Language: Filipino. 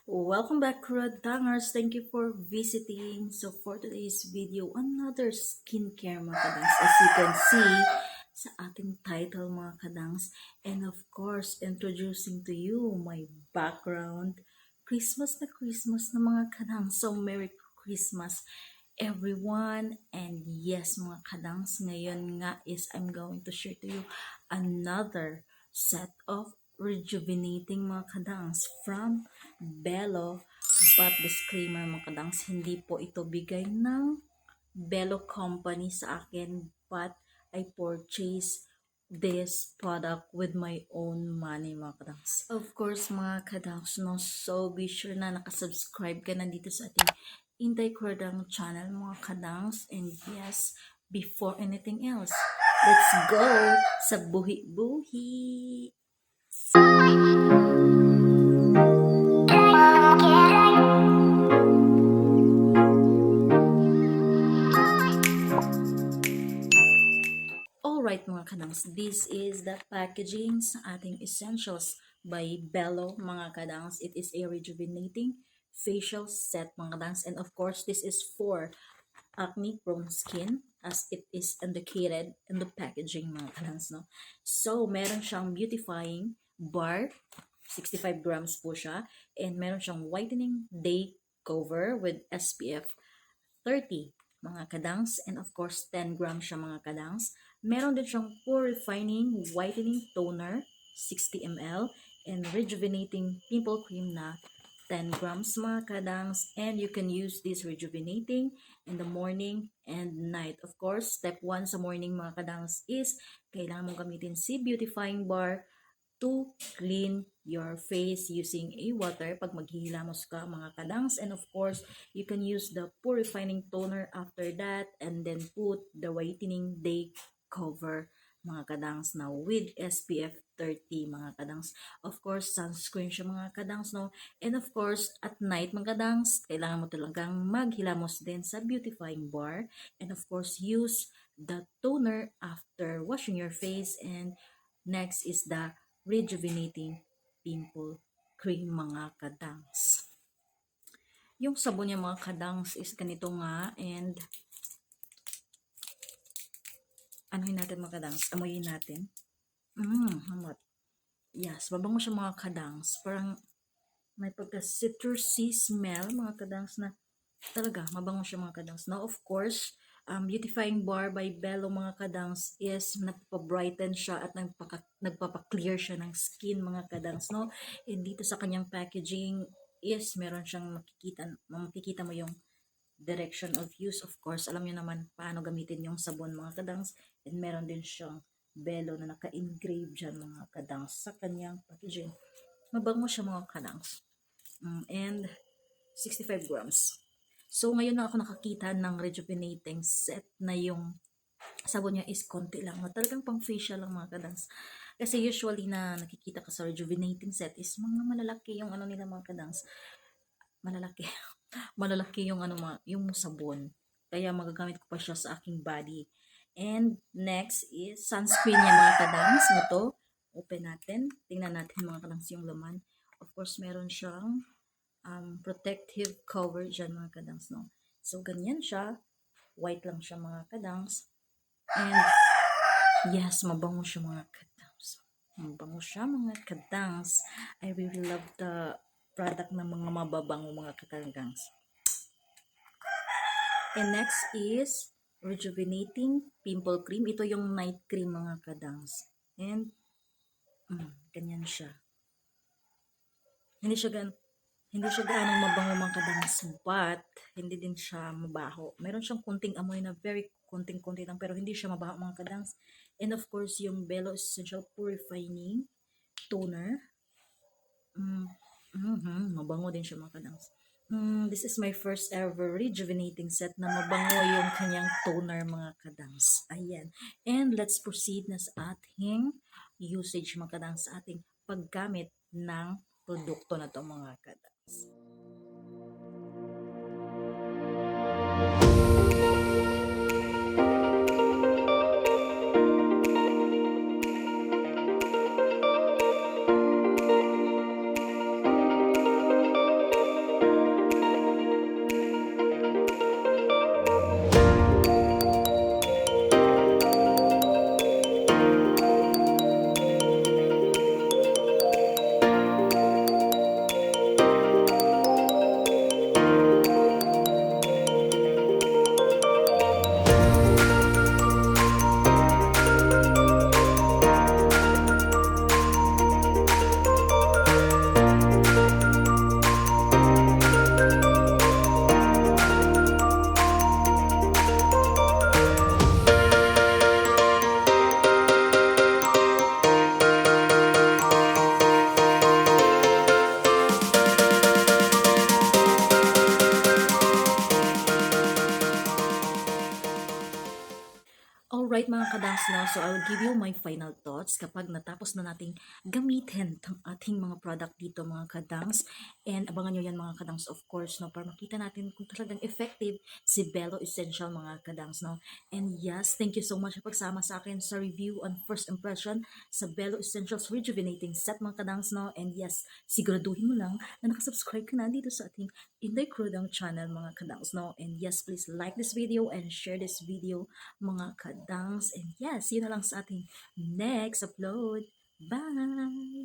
Welcome back, Kuradangerz. Thank you for visiting. So for today's video, another skincare mga kadangz. As you can see sa ating title mga kadangz. And of course, introducing to you my background. Christmas na mga kadangz. So Merry Christmas everyone. And yes mga kadangz, ngayon nga is I'm going to share to you another set of rejuvenating mga kadangz from Belo. But disclaimer mga kadangz, hindi po ito bigay ng Belo Company sa akin, but I purchase this product with my own money mga kadangz. Of course mga kadangz, no? So be sure na nakasubscribe ka na dito sa ating Intay Kuradangerz channel mga kadangz. And yes, before anything else, let's go sa buhi-buhi! Alright mga kadangz, this is the packaging sa ating Essentials by Belo mga kadangz. It is a rejuvenating facial set mga kadangz, and of course this is for acne prone skin as it is indicated in the packaging mga kadangz, no? So meron siyang beautifying bar, 65 grams po siya, and meron siyang whitening day cover with SPF 30 mga kadangz, and of course 10 grams siya mga kadangz. Meron din siyang pore refining whitening toner 60 ml and rejuvenating pimple cream na 10 grams mga kadangz, and you can use this rejuvenating in the morning and night. Of course, step 1 sa morning mga kadangz is kailangan mong gamitin si beautifying bar to clean your face using a water pag maghihilamos ka mga kadangz. And of course, you can use the pore refining toner after that, and then put the whitening day cover mga kadangz na with SPF 30 mga kadangz. Of course, sunscreen siya mga kadangz, no? And of course, at night mga kadangz, kailangan mo talagang maghilamos din sa beautifying bar. And of course, use the toner after washing your face. And next is the rejuvenating pimple cream mga kadangz. Yung sabon niya mga kadangz is ganito nga, and anuhin natin mga kadangz, amuyin natin. Hamot. Yes, mabango siya mga kadangz. Parang may pagka citrusy smell mga kadangz na talaga mabango siya mga kadangz. Now of course, beautifying bar by Belo mga kadangz is nagpa-brighten siya at nagpapa-clear siya ng skin mga kadangz, no? And dito sa kanyang packaging is meron siyang makikita mo yung direction of use. Of course, alam niyo naman paano gamitin yung sabon mga kadangz, and meron din siyang Belo na naka-engrave dyan mga kadangz sa kanyang packaging. Mabango siya mga kadangz. And 65 grams. So, ngayon na ako nakakita ng rejuvenating set na yung sabon niya is konti lang. Talagang pang facial lang mga kadangz. Kasi usually na nakikita ka sa rejuvenating set is mga malalaki yung ano nila mga kadangz. Malalaki. Malalaki yung yung sabon. Kaya magagamit ko pa siya sa aking body. And next is sunscreen niya mga kadangz. Ito, open natin. Tingnan natin mga kadangz yung laman. Of course, meron siyang protective cover dyan mga kadangz, no? So, ganyan siya. White lang siya mga kadangz. And, yes, mabango siya mga kadangz. Mabango siya mga kadangz. I really love the product ng mga mababango mga kadangz. And next is rejuvenating pimple cream. Ito yung night cream mga kadangz. And, ganyan siya. Hindi siya gaano mabango mga kadangz, but hindi din siya mabaho. Meron siyang kunting amoy na very kunting-kunti lang, pero hindi siya mabaho mga kadangz. And of course, yung Belo Essentials Purifying Toner. Mabango din siya mga kadangz. This is my first ever rejuvenating set na mabango yung kanyang toner mga kadangz. Ayan. And let's proceed na sa ating usage mga kadangz, sa ating paggamit ng produkto na to mga kadangz. Alright mga kadams, no? So I will give you my final thoughts kapag natapos na nating gamitin ang ating mga product dito mga kadangs. And abangan nyo yan mga kadangs of course, no? Para makita natin kung talagang effective si Belo Essential mga kadangs, no? And yes, thank you so much sa pagsama sa akin sa review on first impression sa Belo Essentials Rejuvenating Set mga kadangs, no? And yes, siguraduhin mo lang na nakasubscribe ka na dito sa ating Inday Kuradangerz channel mga kadangs, no? And yes, please like this video and share this video mga kadangs. And yes, yun na lang sa ating next upload. Bye!